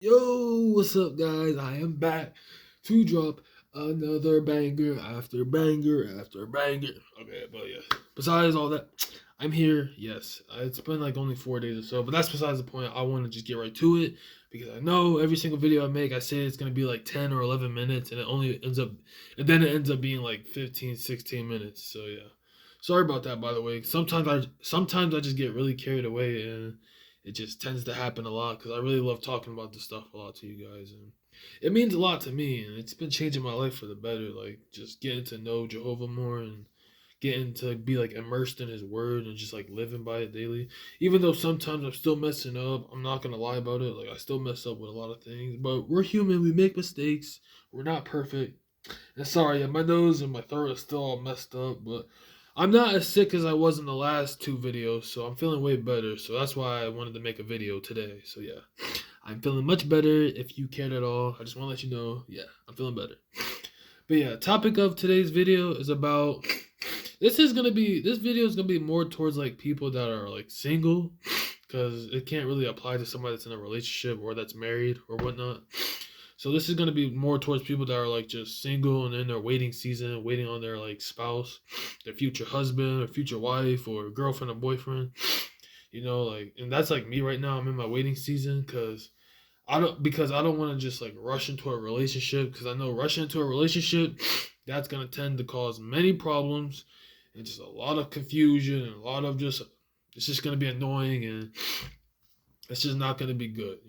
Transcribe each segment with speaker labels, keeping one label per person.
Speaker 1: Yo, what's up, guys? I am back to drop another banger after banger after banger. Okay, but yeah, besides all that, I'm here. Yes, it's been like only 4 days or so, but that's besides the point. I want to just get right to it because I know every single video I make, I say it's going to be like 10 or 11 minutes, and it ends up being like 15, 16 minutes. So yeah. Sorry about that, by the way. Sometimes I just get really carried away, and it just tends to happen a lot because I really love talking about this stuff a lot to you guys, and it means a lot to me, and it's been changing my life for the better. Like just getting to know Jehovah more and getting to be like immersed in His Word and just like living by it daily. Even though sometimes I'm still messing up, I'm not gonna lie about it. Like I still mess up with a lot of things, but we're human. We make mistakes. We're not perfect. And sorry, yeah, my nose and my throat is still all messed up, but I'm not as sick as I was in the last two videos, so I'm feeling way better. So that's why I wanted to make a video today. So yeah, I'm feeling much better. If you cared at all, I just want to let you know, yeah, I'm feeling better. But yeah, topic of today's video is about this video is gonna be more towards like people that are like single, because it can't really apply to somebody that's in a relationship or that's married or whatnot. So this is gonna be more towards people that are like just single and in their waiting season, waiting on their like spouse, their future husband or future wife or girlfriend or boyfriend. Like, and that's like me right now. I'm in my waiting season because I don't want to just like rush into a relationship, because I know rushing into a relationship, that's gonna tend to cause many problems and just a lot of confusion and a lot of just it's just gonna be annoying, and it's just not gonna be good.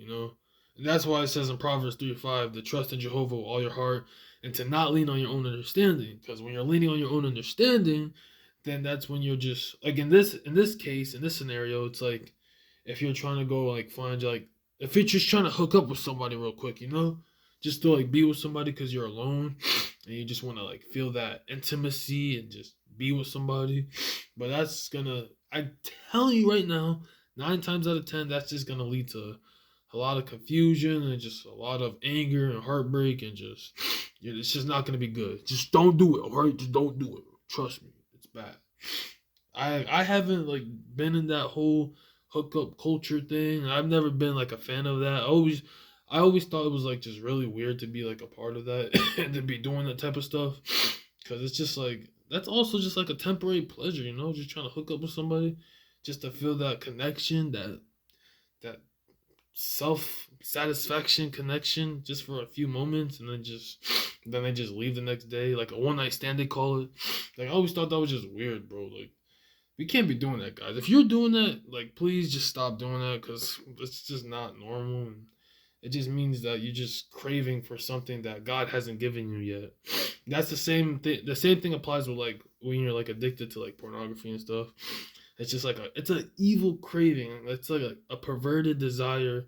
Speaker 1: And that's why it says in Proverbs 3:5 to trust in Jehovah with all your heart and to not lean on your own understanding. Because when you're leaning on your own understanding, then that's when you're just like in this case, in this scenario, it's like if you're trying to go like find like if you're just trying to hook up with somebody real quick, just to like be with somebody because you're alone and you just want to like feel that intimacy and just be with somebody. But I'm telling you right now, 9 times out of 10, that's just gonna lead to a lot of confusion and just a lot of anger and heartbreak, and just it's just not gonna be good. Just don't do it, alright? Just don't do it. Trust me, it's bad. I haven't like been in that whole hookup culture thing. I've never been like a fan of that. I always thought it was like just really weird to be like a part of that and to be doing that type of stuff, because it's just like that's also just like a temporary pleasure, just trying to hook up with somebody just to feel that connection, that self satisfaction connection just for a few moments, and then they just leave the next day, like a one night stand they call it. Like I always thought that was just weird, bro. Like we can't be doing that, guys. If you're doing that, like please just stop doing that, because it's just not normal, and it just means that you're just craving for something that God hasn't given you yet. That's the same thing. The same thing applies with like when you're like addicted to like pornography and stuff. It's just like it's an evil craving. It's like a perverted desire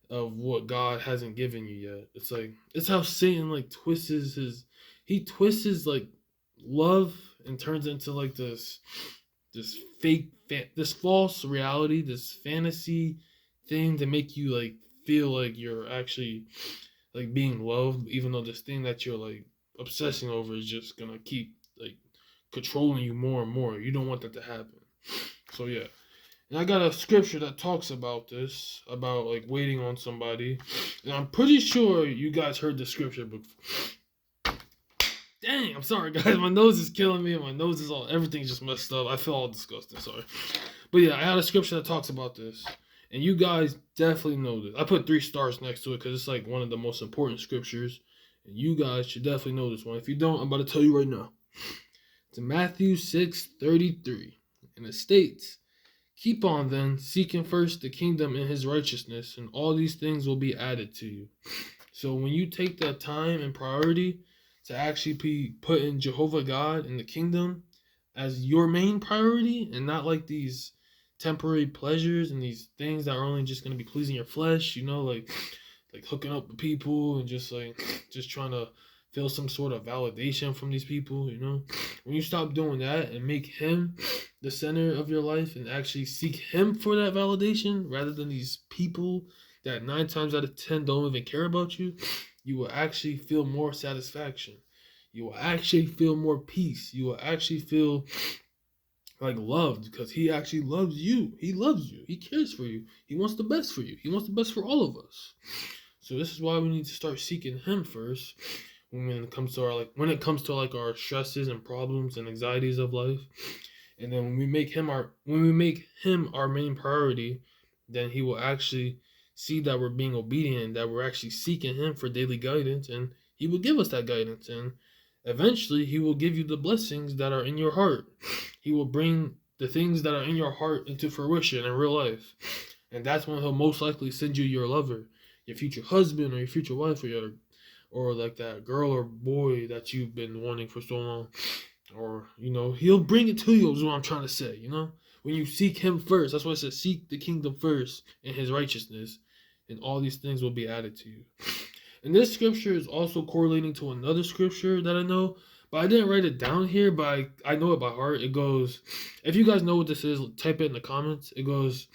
Speaker 1: of what God hasn't given you yet. It's like it's how Satan like he twists his like love and turns into like this this false reality, this fantasy thing to make you like feel like you're actually like being loved, even though this thing that you're like obsessing over is just gonna keep like controlling you more and more. You don't want that to happen. So yeah. And I got a scripture that talks about this, about like waiting on somebody. And I'm pretty sure you guys heard the scripture before. Dang, I'm sorry, guys. My nose is killing me. My nose is everything's just messed up. I feel all disgusted. Sorry. But yeah, I had a scripture that talks about this. And you guys definitely know this. I put 3 stars next to it because it's like one of the most important scriptures. And you guys should definitely know this one. If you don't, I'm about to tell you right now. It's in Matthew 6:33. And it states, keep on then, seeking first the kingdom and his righteousness, and all these things will be added to you. So when you take that time and priority to actually be putting Jehovah God in the kingdom as your main priority, and not like these temporary pleasures and these things that are only just going to be pleasing your flesh, like hooking up with people and just trying to feel some sort of validation from these people. When you stop doing that and make him the center of your life and actually seek him for that validation rather than these people that 9 times out of 10 don't even care about you, you will actually feel more satisfaction. You will actually feel more peace. You will actually feel like loved, because he actually loves you. He loves you. He cares for you. He wants the best for you. He wants the best for all of us. So this is why we need to start seeking him first when it comes to our stresses and problems and anxieties of life. And then when we make him our main priority, then he will actually see that we're being obedient, that we're actually seeking him for daily guidance, and he will give us that guidance. And eventually he will give you the blessings that are in your heart. He will bring the things that are in your heart into fruition in real life. And that's when he'll most likely send you your lover, your future husband or your future wife, or like that girl or boy that you've been wanting for so long. Or, he'll bring it to you is what I'm trying to say, When you seek him first, that's why I said seek the kingdom first and his righteousness, and all these things will be added to you. And this scripture is also correlating to another scripture that I know, but I didn't write it down here, but I know it by heart. It goes, if you guys know what this is, type it in the comments. It goes,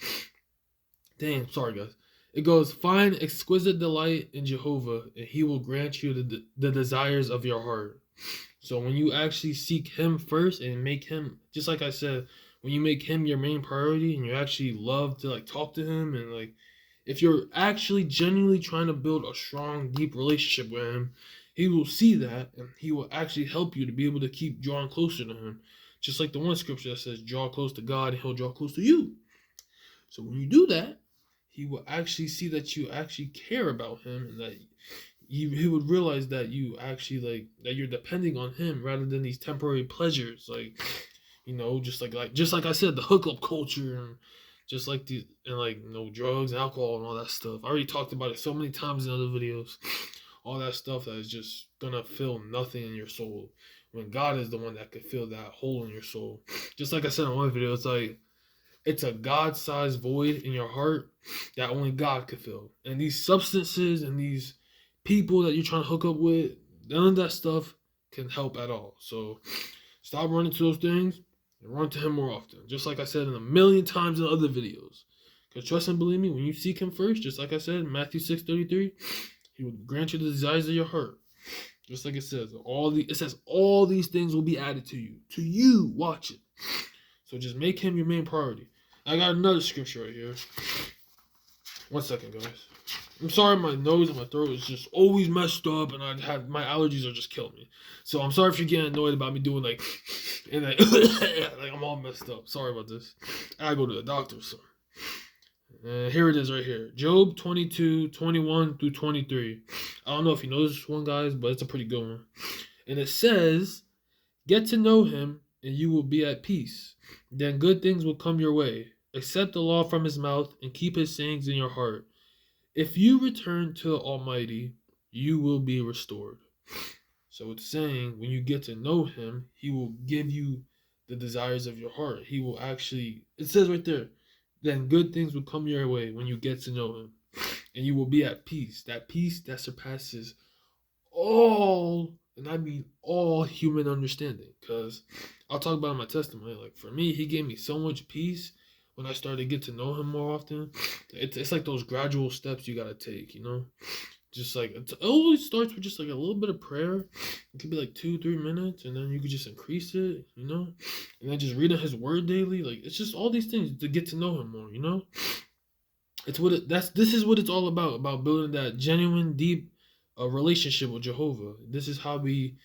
Speaker 1: dang, sorry guys. It goes, find exquisite delight in Jehovah, and he will grant you the desires of your heart. So when you actually seek him first and make him, just like I said, when you make him your main priority and you actually love to talk to him, and if you're actually genuinely trying to build a strong, deep relationship with him, he will see that and he will actually help you to be able to keep drawing closer to him. Just like the one scripture that says, draw close to God and he'll draw close to you. So when you do that, he will actually see that you actually care about him, and that he would realize that you actually that you're depending on him rather than these temporary pleasures, just like I said, the hookup culture, and just like drugs and alcohol and all that stuff. I already talked about it so many times in other videos. All that stuff that is just gonna fill nothing in your soul, when God is the one that could fill that hole in your soul. Just like I said in one video, it's a God-sized void in your heart that only God could fill. And these substances and these people that you're trying to hook up with, none of that stuff can help at all. So stop running to those things and run to him more often. Just like I said in a million times in other videos. Because trust and believe me, when you seek him first, just like I said in Matthew 6:33, he will grant you the desires of your heart. Just like it says, all these things will be added to you. To you, watch it. So just make him your main priority. I got another scripture right here. One second, guys. I'm sorry, my nose and my throat is just always messed up, and my allergies are just killing me. So I'm sorry if you're getting annoyed about me doing and I'm all messed up. Sorry about this. I go to the doctor, so. Here it is right here. Job 22:21-23. I don't know if you know this one, guys, but it's a pretty good one. And it says, get to know him, and you will be at peace. Then good things will come your way. Accept the law from his mouth and keep his sayings in your heart. If you return to the Almighty, you will be restored. So it's saying when you get to know him, he will give you the desires of your heart. He will actually, it says right there, then good things will come your way when you get to know him. And you will be at peace. That peace that surpasses all, and I mean all, human understanding. Because I'll talk about in my testimony. For me, he gave me so much peace when I started to get to know him more often. It's like those gradual steps you gotta take, Just it always starts with just a little bit of prayer. It could be 2-3 minutes, and then you could just increase it, And then just reading his word daily. It's just all these things to get to know him more, This is what it's all about building that genuine, deep relationship with Jehovah. This is how we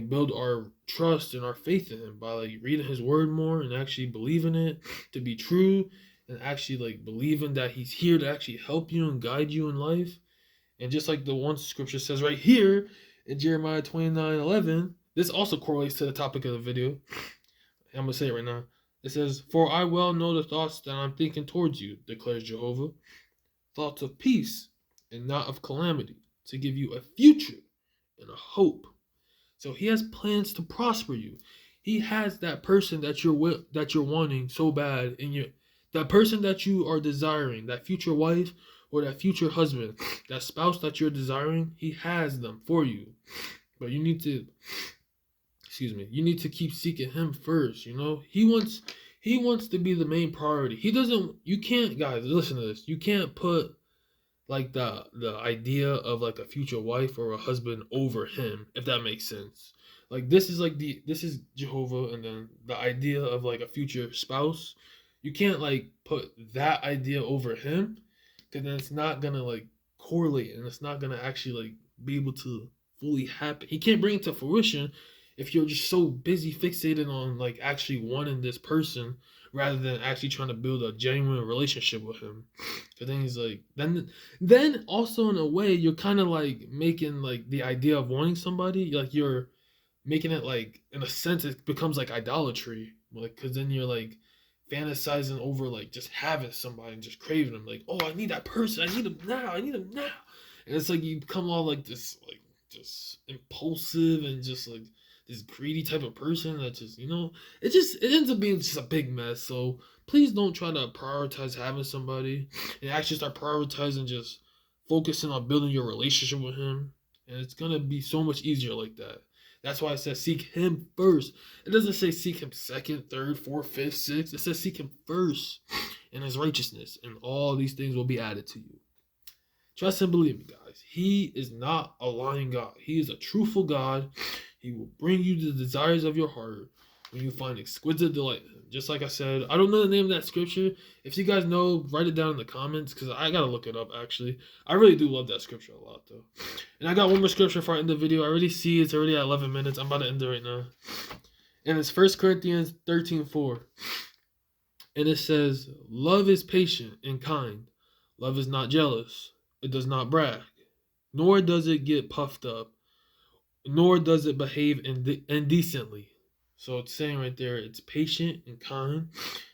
Speaker 1: build our trust and our faith in him, by reading his word more and actually believing it to be true, and actually believing that he's here to actually help you and guide you in life. And just like the one scripture says right here in Jeremiah 29:11, this also correlates to the topic of the video. I'm gonna say it right now. It says, for I well know the thoughts that I'm thinking towards you, declares Jehovah, thoughts of peace and not of calamity, to give you a future and a hope. So he has plans to prosper you. He has that person that you're wanting so bad, that person that you are desiring, that future wife or that future husband, that spouse that you're desiring. He has them for you, but you need to keep seeking him first. He wants to be the main priority. You can't, guys, listen to this. You can't put the idea of a future wife or a husband over him, if that makes sense. This is Jehovah, and then the idea of a future spouse. You can't put that idea over him, because then it's not gonna correlate, and it's not gonna actually like be able to fully happen. He can't bring it to fruition if you're just so busy fixated on like actually wanting this person rather than actually trying to build a genuine relationship with him. Cause then he's like, then also in a way you're kind of like making like the idea of wanting somebody like you're making it like in a sense it becomes like idolatry, like because then you're like fantasizing over like just having somebody and just craving them, like, oh, I need that person, I need him now, and it's like you become all like this like just impulsive and just like this greedy type of person that just, it ends up being just a big mess. So please don't try to prioritize having somebody and actually start prioritizing just focusing on building your relationship with him, and it's gonna be so much easier like that. That's why it says seek him first. It doesn't say seek him second, third, fourth, fifth, sixth. It says seek him first in his righteousness, and all these things will be added to you. Trust and believe me, guys. He is not a lying God. He is a truthful God. He will bring you the desires of your heart when you find exquisite delight in him. Just like I said, I don't know the name of that scripture. If you guys know, write it down in the comments because I got to look it up, actually. I really do love that scripture a lot, though. And I got one more scripture before I end the video. I already see it's already at 11 minutes. I'm about to end it right now. And it's 1 Corinthians 13:4. And it says, love is patient and kind. Love is not jealous. It does not brag. Nor does it get puffed up. Nor does it behave indecently. So it's saying right there, it's patient and kind.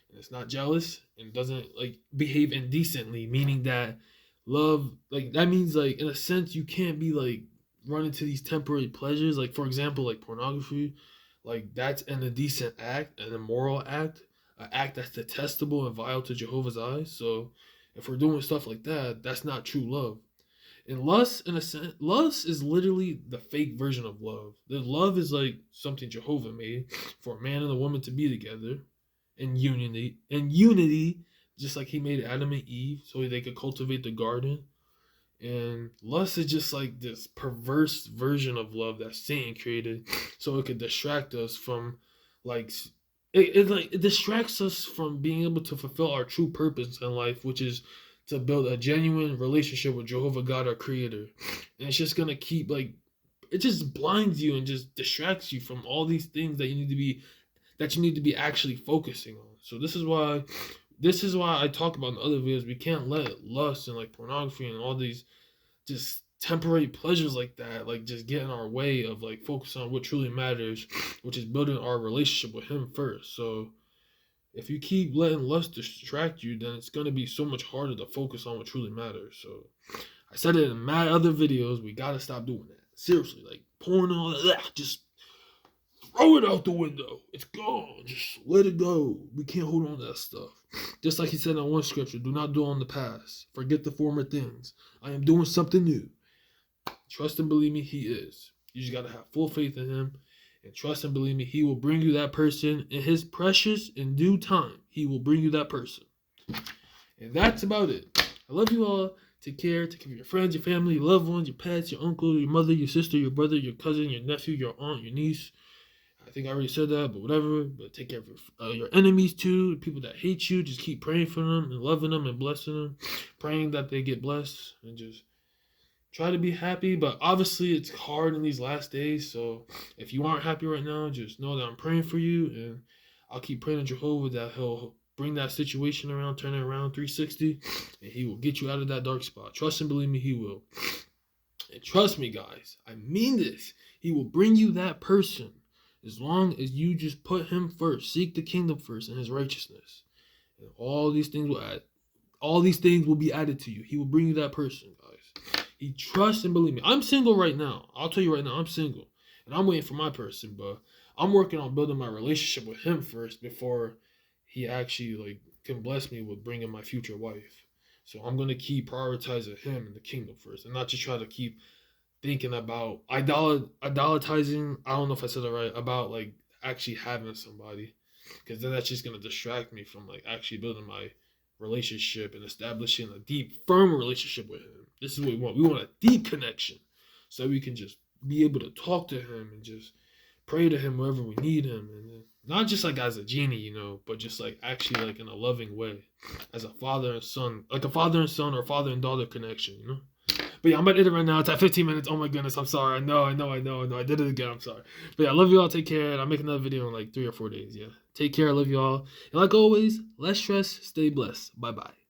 Speaker 1: And it's not jealous. And doesn't like behave indecently. Meaning that love, like that means like in a sense you can't be like running to these temporary pleasures. Like for example, like pornography. Like that's an indecent act, an immoral act. An act that's detestable and vile to Jehovah's eyes. So if we're doing stuff like that, that's not true love. And lust, in a sense, lust is literally the fake version of love. The love is like something Jehovah made for a man and a woman to be together in unity, just like he made Adam and Eve so they could cultivate the garden. And lust is just like this perverse version of love that Satan created so it could distract us from like it distracts us from being able to fulfill our true purpose in life, which is to build a genuine relationship with Jehovah God, our creator. And it's just gonna keep like it just blinds you and just distracts you from all these things that you need to be actually focusing on. So this is why I talk about in other videos. We can't let lust and like pornography and all these just temporary pleasures like that like just get in our way of like focusing on what truly matters, which is building our relationship with him first. So if you keep letting lust distract you, then it's going to be so much harder to focus on what truly matters. So I said it in mad other videos, we got to stop doing that. Seriously, like porn and that, just throw it out the window. It's gone. Just let it go. We can't hold on to that stuff. Just like he said in one scripture, do not dwell on the past. Forget the former things. I am doing something new. Trust and believe me, he is. You just got to have full faith in him. And trust and believe me, he will bring you that person in his precious in due time. He will bring you that person. And that's about it. I love you all. Take care. Take care of your friends, your family, your loved ones, your pets, your uncle, your mother, your sister, your brother, your cousin, your nephew, your aunt, your niece. I think I already said that, but whatever. But take care of your enemies too, people that hate you. Just keep praying for them and loving them and blessing them. Praying that they get blessed and just try to be happy. But obviously it's hard in these last days. So if you aren't happy right now, just know that I'm praying for you. And I'll keep praying to Jehovah that he'll bring that situation around, turn it around 360. And he will get you out of that dark spot. Trust and believe me, he will. And trust me, guys. I mean this. He will bring you that person. As long as you just put him first, seek the kingdom first and his righteousness, and all these things will be added to you. He will bring you that person, guys. He trusts and believe me. I'm single right now. I'll tell you right now, I'm single, and I'm waiting for my person. But I'm working on building my relationship with him first before he actually like can bless me with bringing my future wife. So I'm gonna keep prioritizing him and the kingdom first, and not just try to keep thinking about idolatizing. I don't know if I said it right, about like actually having somebody, because then that's just gonna distract me from like actually building my relationship and establishing a deep, firm relationship with him. This is what we want. We want a deep connection, so we can just be able to talk to him and just pray to him wherever we need him, and not just like as a genie, but just like actually like in a loving way, as a father and son, like a father and son or father and daughter connection, But yeah, I'm about to end it right now. It's at 15 minutes. Oh my goodness, I'm sorry. I know. I did it again. I'm sorry. But yeah, I love you all. Take care. And I'll make another video in like 3 or 4 days. Yeah. Take care. I love you all. And like always, less stress, stay blessed. Bye bye.